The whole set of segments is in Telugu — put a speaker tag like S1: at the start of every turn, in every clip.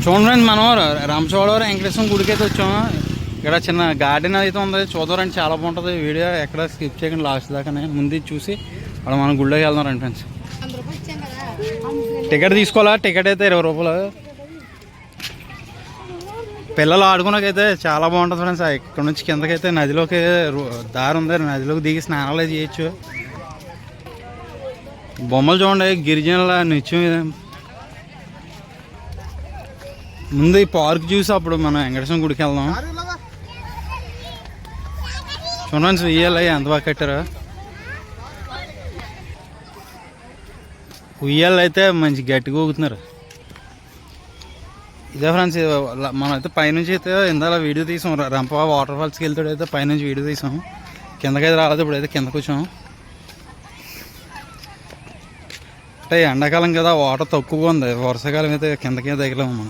S1: చూడండి, మనం రంపచోడవరం వెంకటేశ్వరం గుడికి అయితే వచ్చాము. ఇక్కడ చిన్న గార్డెన్ అయితే ఉంది, చూద్దారండి, చాలా బాగుంటుంది. వీడియో ఎక్కడ స్కిప్ చేయకుండా లాస్ట్ దాకానే ముందు చూసి అక్కడ మనం గుడిలోకి వెళ్దాం రండి ఫ్రెండ్స్. టికెట్ తీసుకోవాలా? టికెట్ అయితే 20 రూపాయలు. పిల్లలు ఆడుకున్నాకైతే చాలా బాగుంటుంది ఫ్రెండ్స్. ఇక్కడ నుంచి కిందకైతే నదిలోకి దారి ఉంది, నదిలోకి దిగి స్నానాలు చేయొచ్చు. బొమ్మలు చూడండి, గిరిజనుల నిత్యం. ముందు ఈ పార్క్ చూసి అప్పుడు మనం వెంకటేశ్వరం గుడికి వెళ్దాం. చూడండి ఉయ్యాలి ఎంత బాగా కట్టారు. ఉయ్యాలు అయితే మంచి గట్టిగా ఊగుతున్నారు. ఇదే ఫ్రెండ్స్, మనం అయితే పైనుంచి అయితే ఇందాక వీడియో తీసాం. రంప వాటర్ ఫాల్స్కి వెళ్తాడు అయితే పైనుంచి వీడియో తీసాం. కిందకైతే రాలేదు, ఇప్పుడు అయితే కిందకు వచ్చాం. అంటే ఎండాకాలం కదా, వాటర్ తక్కువగా ఉంది. వర్షాకాలం అయితే కిందకే దగ్గరలేము.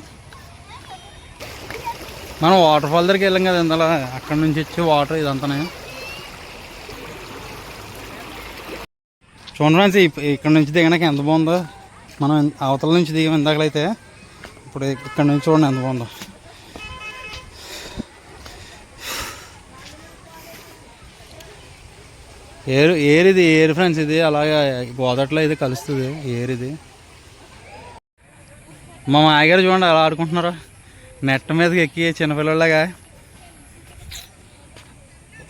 S1: మనం వాటర్ ఫాల్ దగ్గరికి వెళ్ళాం కదా ఇందాక, అక్కడ నుంచి వచ్చి వాటర్ ఇదంతానే. చూడండి ఫ్రెండ్స్, ఇక్కడ నుంచి దిగడానికి ఎంత బాగుందో. మనం అవతల నుంచి దిగాం ఇందాకలైతే, ఇప్పుడు ఇక్కడ నుంచి చూడండి ఎంత బాగుందో. ఏరిది ఏరు ఫ్రెండ్స్, ఇది అలాగే గోదాట్లో ఇది కలుస్తుంది ఏరిది. మా మాయగారు చూడండి అలా ఆడుకుంటున్నారు, నెట్ మీదకి ఎక్కి చిన్నపిల్లలాగా.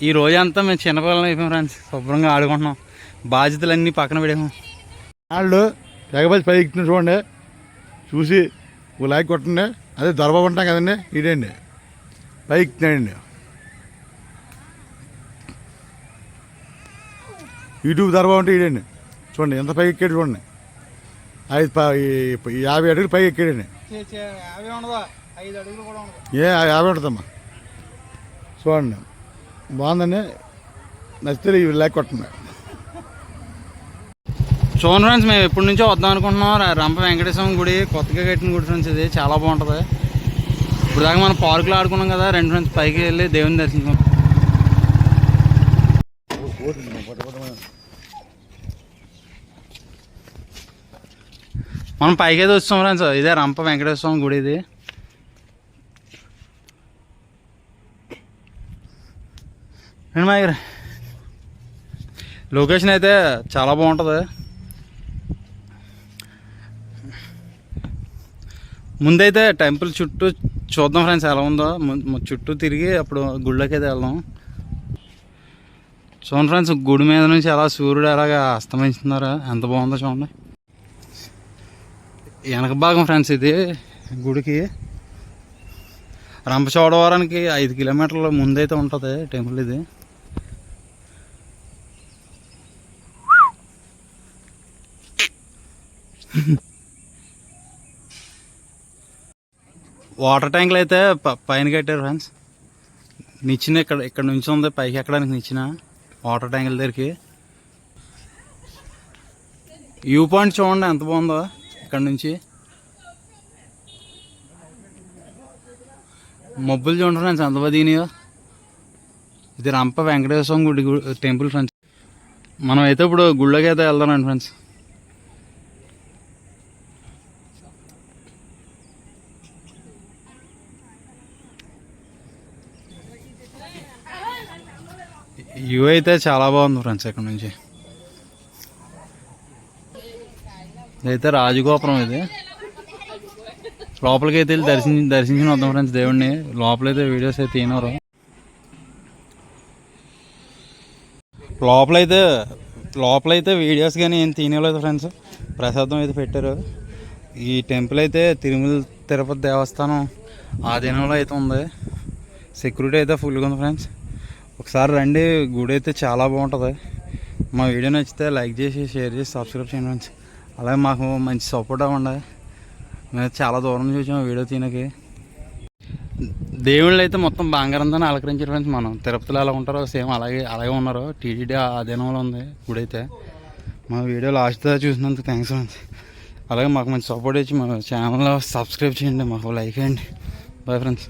S1: ఈ రోజంతా మేము చిన్నపిల్లలు అయిపోయాం ఫ్రెండ్స్, శుభ్రంగా ఆడుకుంటున్నాం. బాధ్యతలన్నీ పక్కన పెడేమో.
S2: వాళ్ళు లేకపోతే పైకి ఎక్కుతున్న చూడండి, చూసి ఓ లైక్ కొట్టండి. అదే దొరబాబు ఉంటాం కదండి, ఇదండి పైకి ఎక్కుతున్నాడండి. యూట్యూబ్ దొరబాబు ఉంటే ఇదండి. చూడండి ఎంత పైకి ఎక్కాడు చూడండి. 50 అడుగులు పైకి ఎక్కాడండి. 50 ఉంటుందమ్మా. చూడండి బాగుందండి, నచ్చితే లైక్ కొట్టండి.
S1: చూడండి ఫ్రెండ్స్, మేము ఎప్పటి నుంచో వద్దాం అనుకుంటున్నాం. రంప వెంకటేశ్వరం గుడి కొత్తగా కట్టిన గుడి ఫ్రెండ్స్, ఇది చాలా బాగుంటుంది. ఇప్పుడు దాకా మనం పార్కులో ఆడుకున్నాం కదా, రెండు ఫ్రెండ్స్ పైకి వెళ్ళి దేవుని దర్శించాం. మనం పైకి అయితే వచ్చాం ఫ్రెండ్స్, ఇదే రంప వెంకటేశ్వరం గుడి. ఇది మా దగ్గర లొకేషన్ అయితే చాలా బాగుంటుంది. ముందైతే టెంపుల్ చుట్టూ చూద్దాం ఫ్రెండ్స్ ఎలా ఉందో. చుట్టూ తిరిగి అప్పుడు గుళ్ళకి అయితే వెళ్దాం. చూడండి ఫ్రెండ్స్, గుడి మీద నుంచి అలా సూర్యుడు అలాగా అస్తమిస్తున్నారు, ఎంత బాగుందో చూడండి. వెనక భాగం ఫ్రెండ్స్ ఇది గుడికి. రంపచోడవరానికి 5 కిలోమీటర్ల ముందైతే ఉంటుంది టెంపుల్ ఇది. వాటర్ ట్యాంకులు అయితే పైన కట్టారు ఫ్రెండ్స్. నిచ్చిన ఇక్కడ నుంచి ఉంది పైకి ఎక్కడానికి నిచ్చిన వాటర్ ట్యాంకుల దగ్గరికి. వ్యూ పాయింట్ చూడండి ఎంత బాగుందో ఇక్కడ నుంచి. మబ్బులు చూడండి ఫ్రెండ్స్ ఎంత బాగా దిగినాయో. ఇది రంప వెంకటేశ్వరం గుడి టెంపుల్ ఫ్రెండ్స్. మనం అయితే ఇప్పుడు గుళ్ళోకి అయితే వెళ్దామండి ఫ్రెండ్స్. వ్యూ అయితే చాలా బాగుంది ఫ్రెండ్స్ ఇక్కడ నుంచి. ఇదైతే రాజగోపురం. ఇది లోపలికి అయితే వెళ్ళి దర్శించిన వద్దాం ఫ్రెండ్స్ దేవుడిని. లోపలైతే వీడియోస్ అయితే తీయనరు. లోపలైతే వీడియోస్ కానీ ఏం తీయలేదు ఫ్రెండ్స్. ప్రసాదం అయితే పెట్టారు. ఈ టెంపుల్ అయితే తిరుమల తిరుపతి దేవస్థానం ఆధీనంలో అయితే ఉంది. సెక్యూరిటీ అయితే ఫుల్గా ఉంది ఫ్రెండ్స్. ఒకసారి రండి, గుడి అయితే చాలా బాగుంటుంది. మా వీడియో నచ్చితే లైక్ చేసి షేర్ చేసి సబ్స్క్రైబ్ చేయండి ఫ్రెండ్స్. అలాగే మాకు మంచి సపోర్ట్ అవ్వండి. మేము చాలా దూరం నుంచి వచ్చాము వీడియో తీయడానికి. దేవుళ్ళు అయితే మొత్తం బంగారంతో అలంకరించారు ఫ్రెండ్స్. మనం తిరుపతిలో ఎలా ఉంటారో సేమ్ అలాగే ఉన్నారు. టీటీడీ ఆధీనంలో ఉంది గుడి అయితే. మా వీడియో లాస్ట్ చూసినందుకు థ్యాంక్స్ ఫ్రెండ్స్. అలాగే మాకు మంచి సపోర్ట్ ఇచ్చి మా ఛానల్లో సబ్స్క్రైబ్ చేయండి, మాకు లైక్ చేయండి. Bye friends.